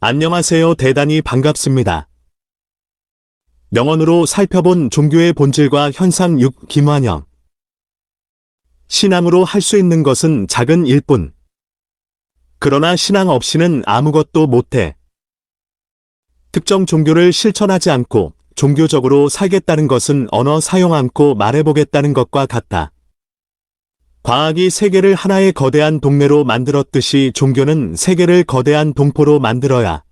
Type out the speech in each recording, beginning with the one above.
안녕하세요. 대단히 반갑습니다. 명언으로 살펴본 종교의 본질과 현상 6. 김환영. 신앙으로 할 수 있는 것은 작은 일뿐. 그러나 신앙 없이는 아무것도 못해. 특정 종교를 실천하지 않고 종교적으로 살겠다는 것은 언어 사용 않고 말해보겠다는 것과 같다. 과학이 세계를 하나의 거대한 동네로 만들었듯이 종교는 세계를 거대한 동포로 만들어야.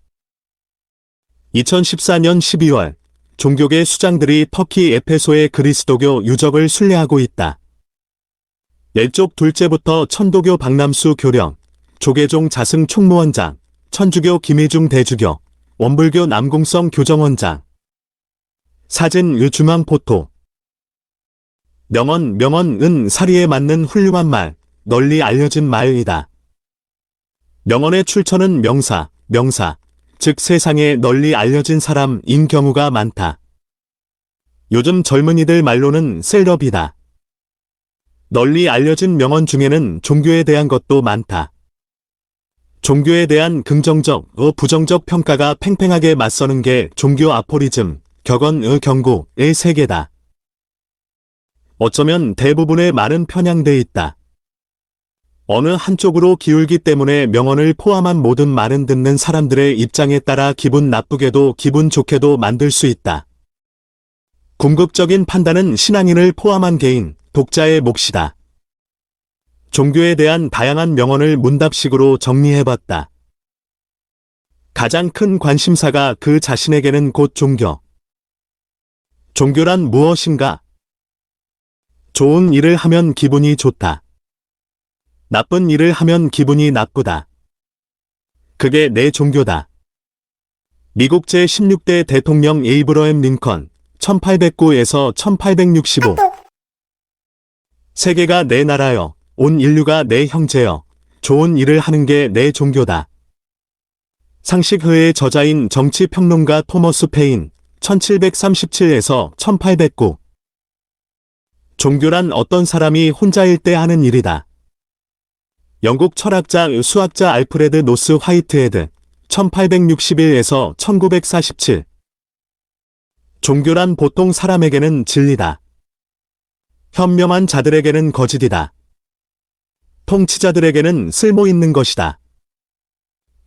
2014년 12월, 종교계 수장들이 터키 에페소의 그리스도교 유적을 순례하고 있다. 열쪽 둘째부터 천도교 박남수 교령, 조계종 자승 총무원장, 천주교 김희중 대주교, 원불교 남공성 교정원장. 사진 유중앙 포토. 명언은 사리에 맞는 훌륭한 말, 널리 알려진 말이다. 명언의 출처는 명사, 즉 세상에 널리 알려진 사람인 경우가 많다. 요즘 젊은이들 말로는 셀럽이다. 널리 알려진 명언 중에는 종교에 대한 것도 많다. 종교에 대한 긍정적, 부정적 평가가 팽팽하게 맞서는 게 종교 아포리즘, 격언의 경고의 세계다. 어쩌면 대부분의 말은 편향돼 있다. 어느 한쪽으로 기울기 때문에 명언을 포함한 모든 말은 듣는 사람들의 입장에 따라 기분 나쁘게도 기분 좋게도 만들 수 있다. 궁극적인 판단은 신앙인을 포함한 개인, 독자의 몫이다. 종교에 대한 다양한 명언을 문답식으로 정리해봤다. 가장 큰 관심사가 그 자신에게는 곧 종교. 종교란 무엇인가? 좋은 일을 하면 기분이 좋다. 나쁜 일을 하면 기분이 나쁘다. 그게 내 종교다. 미국 제16대 대통령 에이브러햄 링컨, 1809에서 1865. 세계가 내 나라여, 온 인류가 내 형제여, 좋은 일을 하는 게 내 종교다. 상식흐의 저자인 정치평론가 토머스 페인, 1737에서 1809. 종교란 어떤 사람이 혼자일 때 하는 일이다. 영국 철학자 수학자 알프레드 노스 화이트헤드, 1861에서 1947. 종교란 보통 사람에게는 진리다. 현명한 자들에게는 거짓이다. 통치자들에게는 쓸모있는 것이다.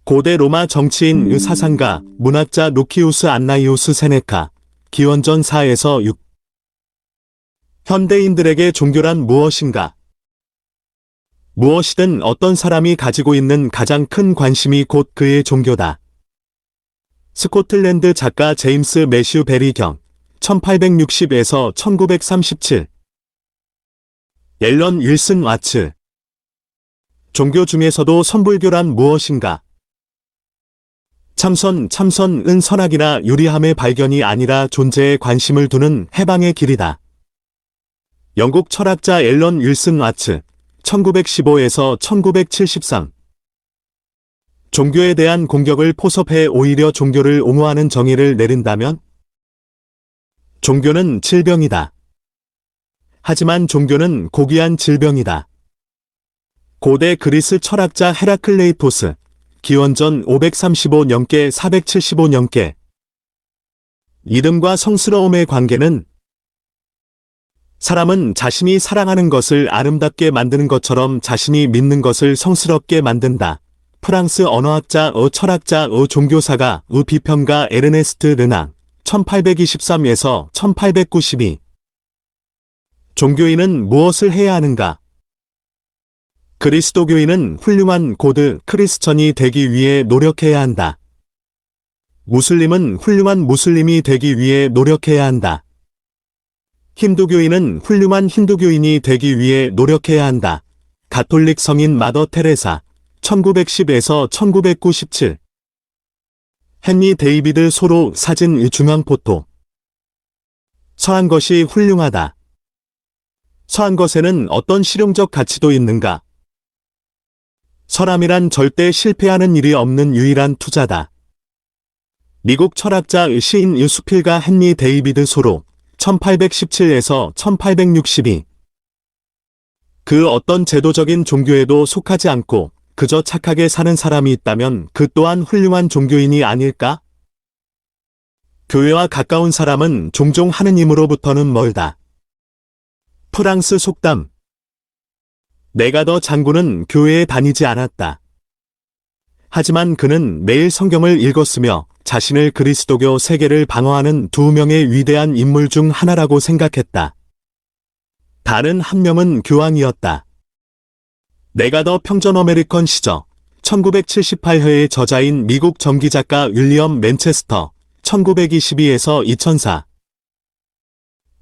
고대 로마 정치인 사상가, 문학자 루키우스 안나이우스 세네카, 기원전 4에서 6. 현대인들에게 종교란 무엇인가? 무엇이든 어떤 사람이 가지고 있는 가장 큰 관심이 곧 그의 종교다. 스코틀랜드 작가 제임스 매슈 베리경, 1860에서 1937. 앨런 윌슨 와츠. 종교 중에서도 선불교란 무엇인가? 참선은 선악이나 유리함의 발견이 아니라 존재에 관심을 두는 해방의 길이다. 영국 철학자 앨런 윌슨 와츠, 1915에서 1973. 종교에 대한 공격을 포섭해 오히려 종교를 옹호하는 정의를 내린다면? 종교는 질병이다. 하지만 종교는 고귀한 질병이다. 고대 그리스 철학자 헤라클레이토스, 기원전 535년께 475년께. 이름과 성스러움의 관계는? 사람은 자신이 사랑하는 것을 아름답게 만드는 것처럼 자신이 믿는 것을 성스럽게 만든다. 프랑스 언어학자 철학자 종교사가 비평가 에르네스트 르낭, 1823에서 1892. 종교인은 무엇을 해야 하는가? 그리스도교인은 훌륭한 고드 크리스천이 되기 위해 노력해야 한다. 무슬림은 훌륭한 무슬림이 되기 위해 노력해야 한다. 힌두교인은 훌륭한 힌두교인이 되기 위해 노력해야 한다. 가톨릭 성인 마더 테레사, 1910에서 1997. 헨리 데이비드 소로 사진 중앙 포토. 서한 것이 훌륭하다. 서한 것에는 어떤 실용적 가치도 있는가? 서람이란 절대 실패하는 일이 없는 유일한 투자다. 미국 철학자 시인 유수필가 헨리 데이비드 소로, 1817에서 1862. 그 어떤 제도적인 종교에도 속하지 않고 그저 착하게 사는 사람이 있다면 그 또한 훌륭한 종교인이 아닐까? 교회와 가까운 사람은 종종 하느님으로부터는 멀다. 프랑스 속담. 네가더 장군은 교회에 다니지 않았다. 하지만 그는 매일 성경을 읽었으며 자신을 그리스도교 세계를 방어하는 두 명의 위대한 인물 중 하나라고 생각했다. 다른 한 명은 교황이었다. 네가더 평전 어메리컨 시저 1978회의 저자인 미국 전기작가 윌리엄 맨체스터 1922에서 2004.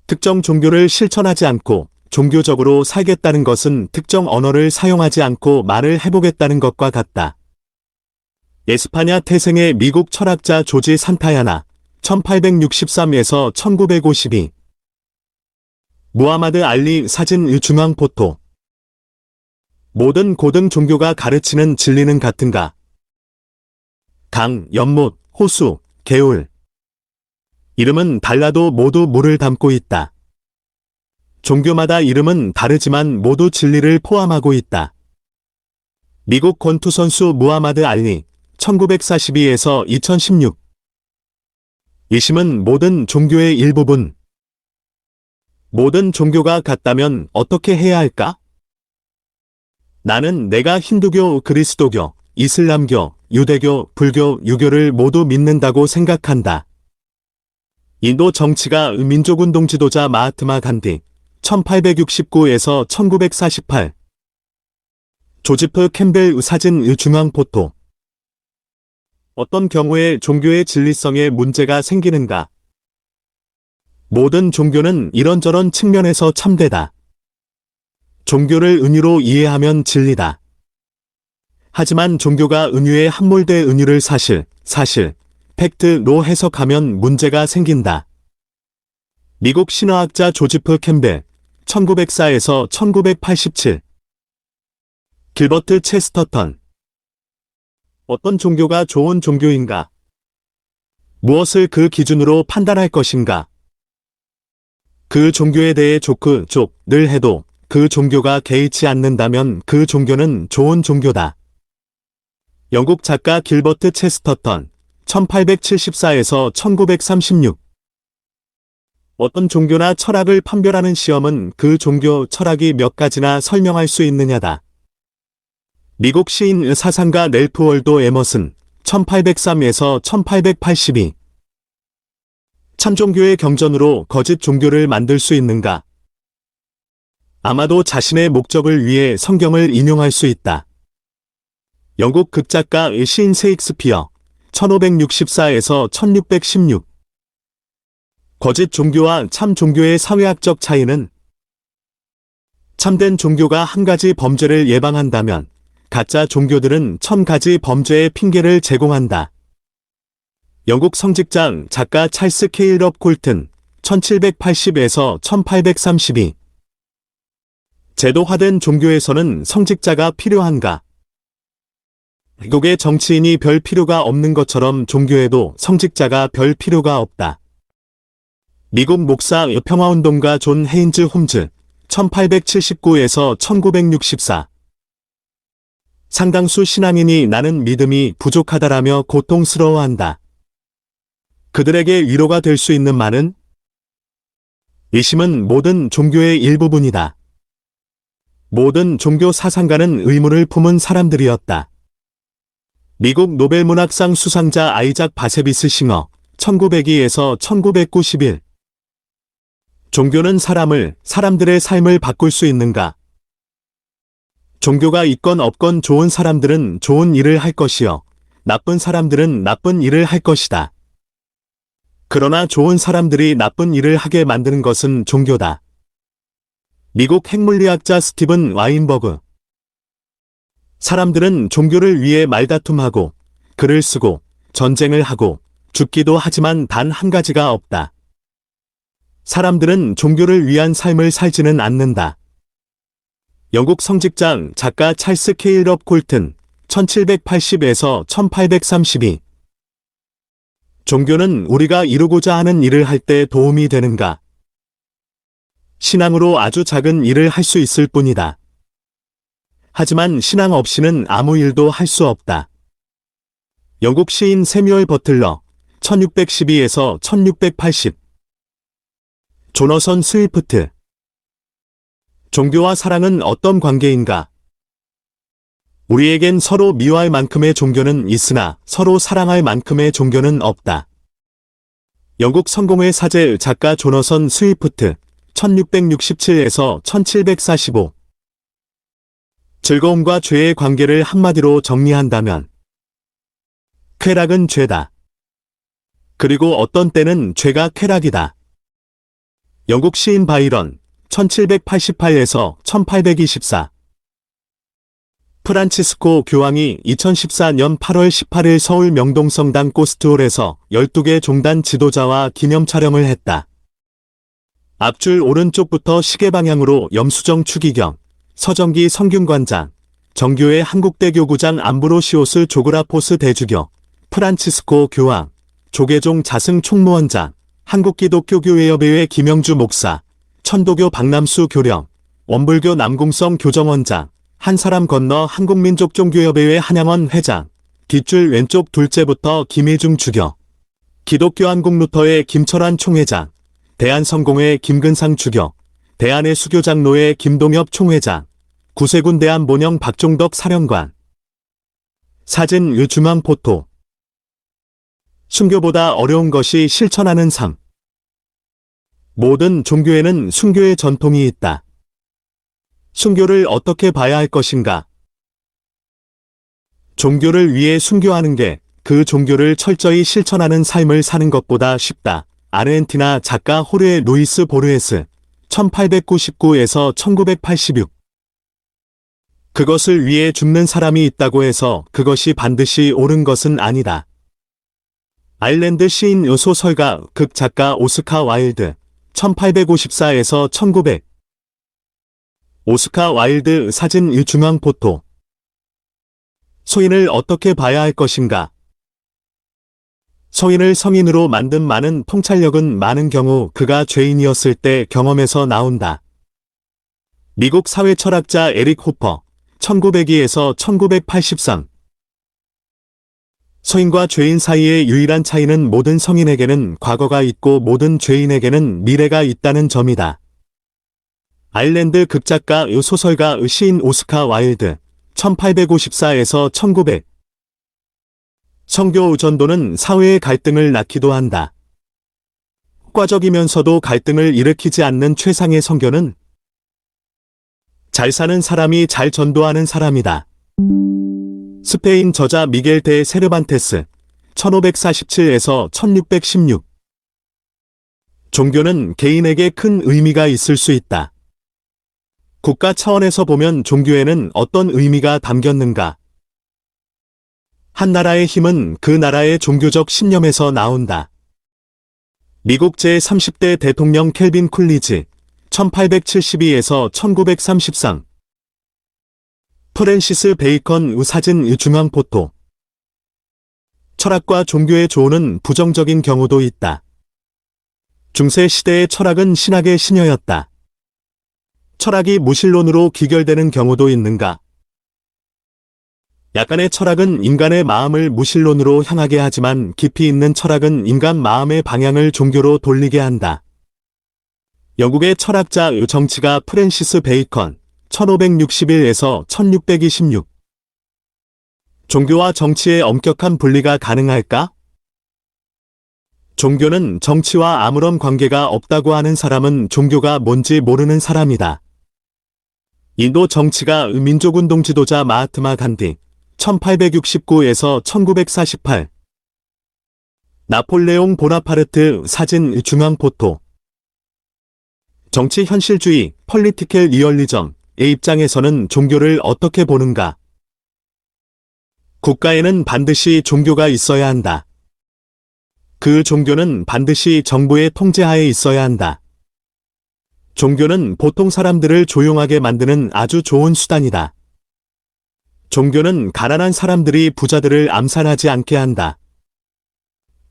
특정 종교를 실천하지 않고 종교적으로 살겠다는 것은 특정 언어를 사용하지 않고 말을 해보겠다는 것과 같다. 에스파냐 태생의 미국 철학자 조지 산타야나 1863에서 1952. 무하마드 알리 사진 중앙 포토. 모든 고등 종교가 가르치는 진리는 같은가? 강, 연못, 호수, 개울. 이름은 달라도 모두 물을 담고 있다. 종교마다 이름은 다르지만 모두 진리를 포함하고 있다. 미국 권투 선수 무하마드 알리 1942에서 2016. 이심은 모든 종교의 일부분. 모든 종교가 같다면 어떻게 해야 할까? 나는 내가 힌두교, 그리스도교, 이슬람교, 유대교, 불교, 유교를 모두 믿는다고 생각한다. 인도 정치가 민족운동 지도자 마하트마 간디 1869에서 1948. 조지프 캠벨 사진 중앙 포토. 어떤 경우에 종교의 진리성에 문제가 생기는가? 모든 종교는 이런저런 측면에서 참되다. 종교를 은유로 이해하면 진리다. 하지만 종교가 은유에 함몰돼 은유를 사실, 팩트로 해석하면 문제가 생긴다. 미국 신화학자 조지프 캠벨 1904에서 1987. 길버트 체스터턴. 어떤 종교가 좋은 종교인가? 무엇을 그 기준으로 판단할 것인가? 그 종교에 대해 늘 해도 그 종교가 개의치 않는다면 그 종교는 좋은 종교다. 영국 작가 길버트 체스터턴 1874에서 1936. 어떤 종교나 철학을 판별하는 시험은 그 종교 철학이 몇 가지나 설명할 수 있느냐다. 미국 시인 사상가 넬프 월도 에머슨 1803에서 1882. 참종교의 경전으로 거짓 종교를 만들 수 있는가? 아마도 자신의 목적을 위해 성경을 인용할 수 있다. 영국 극작가 시인 셰익스피어 1564에서 1616. 거짓 종교와 참 종교의 사회학적 차이는? 참된 종교가 한 가지 범죄를 예방한다면 가짜 종교들은 1000가지 범죄의 핑계를 제공한다. 영국 성직자 작가 찰스 케일럽 콜튼 1780에서 1832. 제도화된 종교에서는 성직자가 필요한가? 미국의 정치인이 별 필요가 없는 것처럼 종교에도 성직자가 별 필요가 없다. 미국 목사 평화운동가 존 헤인즈 홈즈 1879에서 1964. 상당수 신앙인이 나는 믿음이 부족하다라며 고통스러워한다. 그들에게 위로가 될 수 있는 말은? 이심은 모든 종교의 일부분이다. 모든 종교 사상가는 의문을 품은 사람들이었다. 미국 노벨문학상 수상자 아이작 바세비스 싱어 1902에서 1991. 종교는 사람들의 삶을 바꿀 수 있는가? 종교가 있건 없건 좋은 사람들은 좋은 일을 할 것이요. 나쁜 사람들은 나쁜 일을 할 것이다. 그러나 좋은 사람들이 나쁜 일을 하게 만드는 것은 종교다. 미국 핵물리학자 스티븐 와인버그. 사람들은 종교를 위해 말다툼하고 글을 쓰고 전쟁을 하고 죽기도 하지만 단 한 가지가 없다. 사람들은 종교를 위한 삶을 살지는 않는다. 영국 성직자 작가 찰스 케일럽 콜튼 1780에서 1832. 종교는 우리가 이루고자 하는 일을 할 때 도움이 되는가? 신앙으로 아주 작은 일을 할 수 있을 뿐이다. 하지만 신앙 없이는 아무 일도 할 수 없다. 영국 시인 세뮤얼 버틀러, 1612에서 1680. 조너선 스위프트. 종교와 사랑은 어떤 관계인가? 우리에겐 서로 미워할 만큼의 종교는 있으나 서로 사랑할 만큼의 종교는 없다. 영국 성공의 사제 작가 조너선 스위프트, 1667에서 1745. 즐거움과 죄의 관계를 한마디로 정리한다면 쾌락은 죄다. 그리고 어떤 때는 죄가 쾌락이다. 영국 시인 바이런, 1788에서 1824. 프란치스코 교황이 2014년 8월 18일 서울 명동성당 고스트홀에서 12개 종단 지도자와 기념 촬영을 했다. 앞줄 오른쪽부터 시계 방향으로 염수정 추기경, 서정기 성균관장, 정교회 한국대교구장 암브로시오스 조그라포스 대주교, 프란치스코 교황, 조계종 자승 총무원장, 한국기독교교회협의회 김영주 목사, 천도교 박남수 교령, 원불교 남궁성 교정원장, 한 사람 건너 한국민족종교협의회 한양원 회장, 뒷줄 왼쪽 둘째부터 김희중 주교, 기독교 한국루터회 김철환 총회장, 대한성공회 김근상 주교, 대한의 수교장로회 김동엽 총회장, 구세군 대한본영 박종덕 사령관. 사진 유중앙 포토. 순교보다 어려운 것이 실천하는 삶. 모든 종교에는 순교의 전통이 있다. 순교를 어떻게 봐야 할 것인가? 종교를 위해 순교하는 게 그 종교를 철저히 실천하는 삶을 사는 것보다 쉽다. 아르헨티나 작가 호르헤 루이스 보르헤스, 1899에서 1986. 그것을 위해 죽는 사람이 있다고 해서 그것이 반드시 옳은 것은 아니다. 아일랜드 시인 소설가 극작가 오스카 와일드, 1854에서 1900. 오스카 와일드 사진 유중앙 포토. 소인을 어떻게 봐야 할 것인가? 소인을 성인으로 만든 많은 통찰력은 많은 경우 그가 죄인이었을 때 경험에서 나온다. 미국 사회철학자 에릭 호퍼, 1902에서 1983. 소인과 죄인 사이의 유일한 차이는 모든 성인에게는 과거가 있고 모든 죄인에게는 미래가 있다는 점이다. 아일랜드 극작가 소설가 시인 오스카 와일드, 1854에서 1900. 성교 의존도는 사회의 갈등을 낳기도 한다. 효과적이면서도 갈등을 일으키지 않는 최상의 선교는 잘 사는 사람이 잘 전도하는 사람이다. 스페인 저자 미겔 데 세르반테스, 1547에서 1616. 종교는 개인에게 큰 의미가 있을 수 있다. 국가 차원에서 보면 종교에는 어떤 의미가 담겼는가? 한 나라의 힘은 그 나라의 종교적 신념에서 나온다. 미국 제30대 대통령 켈빈 쿨리지, 1872에서 1933. 프랜시스 베이컨 사진 중앙 포토. 철학과 종교의 조언은 부정적인 경우도 있다. 중세 시대의 철학은 신학의 신여였다. 철학이 무신론으로 귀결되는 경우도 있는가? 약간의 철학은 인간의 마음을 무신론으로 향하게 하지만 깊이 있는 철학은 인간 마음의 방향을 종교로 돌리게 한다. 영국의 철학자 정치가 프랜시스 베이컨, 1561에서 1626. 종교와 정치의 엄격한 분리가 가능할까? 종교는 정치와 아무런 관계가 없다고 하는 사람은 종교가 뭔지 모르는 사람이다. 인도 정치가 민족운동 지도자 마하트마 간디, 1869에서 1948. 나폴레옹 보나파르트 사진 중앙 포토. 정치 현실주의, 폴리티컬 리얼리즘의 입장에서는 종교를 어떻게 보는가? 국가에는 반드시 종교가 있어야 한다. 그 종교는 반드시 정부의 통제하에 있어야 한다. 종교는 보통 사람들을 조용하게 만드는 아주 좋은 수단이다. 종교는 가난한 사람들이 부자들을 암살하지 않게 한다.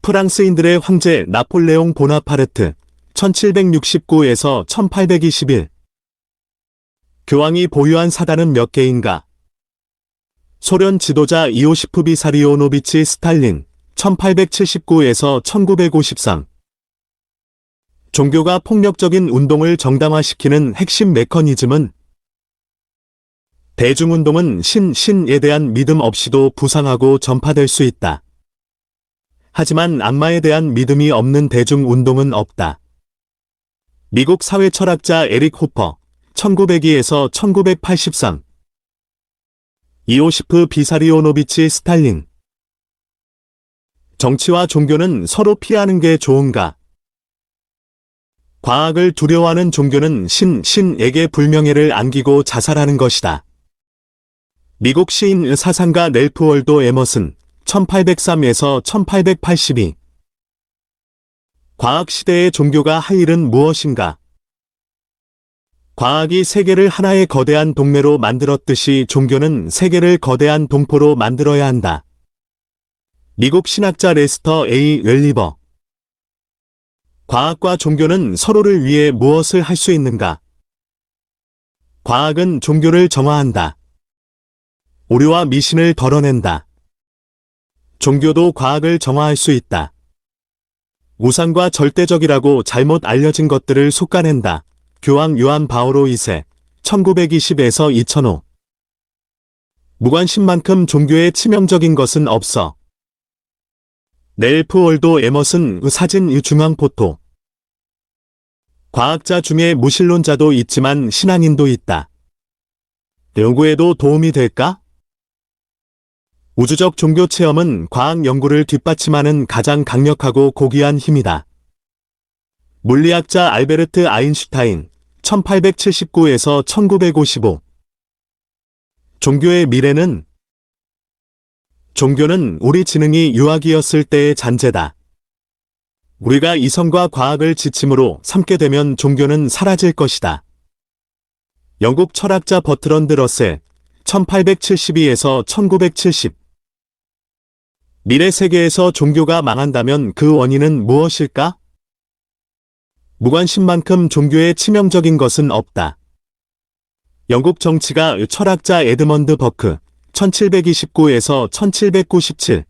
프랑스인들의 황제 나폴레옹 보나파르트, 1769에서 1821. 교황이 보유한 사단은 몇 개인가? 소련 지도자 이오시프 비사리오노비치 스탈린 1879에서 1953. 종교가 폭력적인 운동을 정당화시키는 핵심 메커니즘은 대중운동은 신에 대한 믿음 없이도 부상하고 전파될 수 있다. 하지만 악마에 대한 믿음이 없는 대중운동은 없다. 미국 사회철학자 에릭 호퍼 1902에서 1983. 이오시프 비사리오노비치 스탈린. 정치와 종교는 서로 피하는 게 좋은가? 과학을 두려워하는 종교는 신에게 불명예를 안기고 자살하는 것이다. 미국 시인 사상가 넬프 월도 에머슨 1803에서 1882. 과학 시대의 종교가 할 일은 무엇인가? 과학이 세계를 하나의 거대한 동매로 만들었듯이 종교는 세계를 거대한 동포로 만들어야 한다. 미국 신학자 레스터 A. 웰리버. 과학과 종교는 서로를 위해 무엇을 할 수 있는가? 과학은 종교를 정화한다. 오류와 미신을 덜어낸다. 종교도 과학을 정화할 수 있다. 우상과 절대적이라고 잘못 알려진 것들을 솎아낸다. 교황 요한 바오로 2세 1920에서 2005. 무관심만큼 종교에 치명적인 것은 없어. 넬프 월도 에머슨 사진 중앙 포토. 과학자 중에 무신론자도 있지만 신앙인도 있다. 연구에도 도움이 될까? 우주적 종교 체험은 과학 연구를 뒷받침하는 가장 강력하고 고귀한 힘이다. 물리학자 알베르트 아인슈타인 1879에서 1955. 종교의 미래는? 종교는 우리 지능이 유아기였을 때의 잔재다. 우리가 이성과 과학을 지침으로 삼게 되면 종교는 사라질 것이다. 영국 철학자 버트런드 러셀 1872에서 1970. 미래 세계에서 종교가 망한다면 그 원인은 무엇일까? 무관심만큼 종교에 치명적인 것은 없다. 영국 정치가 철학자 에드먼드 버크 1729에서 1797.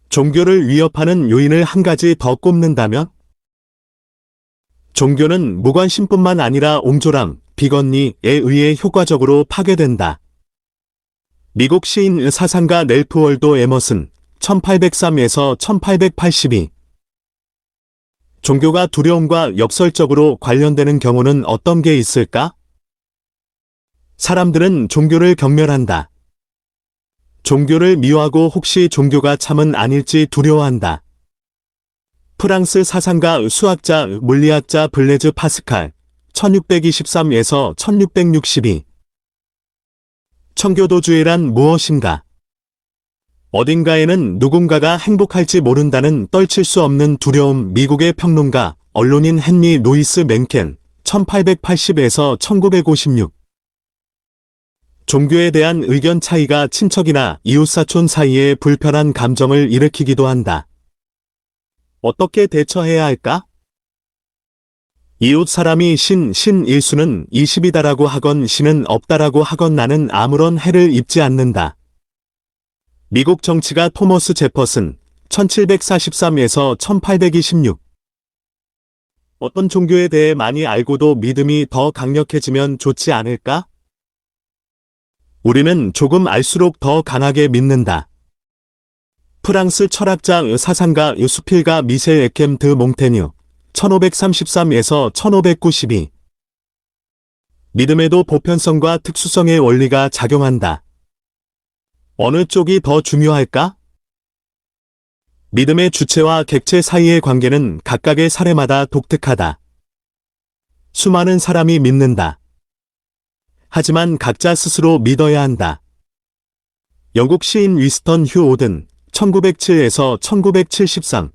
종교를 위협하는 요인을 한 가지 더 꼽는다면? 종교는 무관심뿐만 아니라 옹졸함, 비건리에 의해 효과적으로 파괴된다. 미국 시인 사상가 넬프 월도 에머슨 1803에서 1882. 종교가 두려움과 역설적으로 관련되는 경우는 어떤 게 있을까? 사람들은 종교를 경멸한다. 종교를 미워하고 혹시 종교가 참은 아닐지 두려워한다. 프랑스 사상가 수학자 물리학자 블레즈 파스칼 1623에서 1662. 청교도주의란 무엇인가? 어딘가에는 누군가가 행복할지 모른다는 떨칠 수 없는 두려움. 미국의 평론가, 언론인 헨리 노이스 맨켄 1880에서 1956. 종교에 대한 의견 차이가 친척이나 이웃사촌 사이에 불편한 감정을 일으키기도 한다. 어떻게 대처해야 할까? 이웃 사람이 신일 수는 20이다라고 하건 신은 없다라고 하건 나는 아무런 해를 입지 않는다. 미국 정치가 토머스 제퍼슨 1743에서 1826. 어떤 종교에 대해 많이 알고도 믿음이 더 강력해지면 좋지 않을까? 우리는 조금 알수록 더 강하게 믿는다. 프랑스 철학자 사상가 수필가 미셸 에켐 드 몽테뉴 1533에서 1592. 믿음에도 보편성과 특수성의 원리가 작용한다. 어느 쪽이 더 중요할까? 믿음의 주체와 객체 사이의 관계는 각각의 사례마다 독특하다. 수많은 사람이 믿는다. 하지만 각자 스스로 믿어야 한다. 영국 시인 위스턴 휴 오든 1907에서 1973.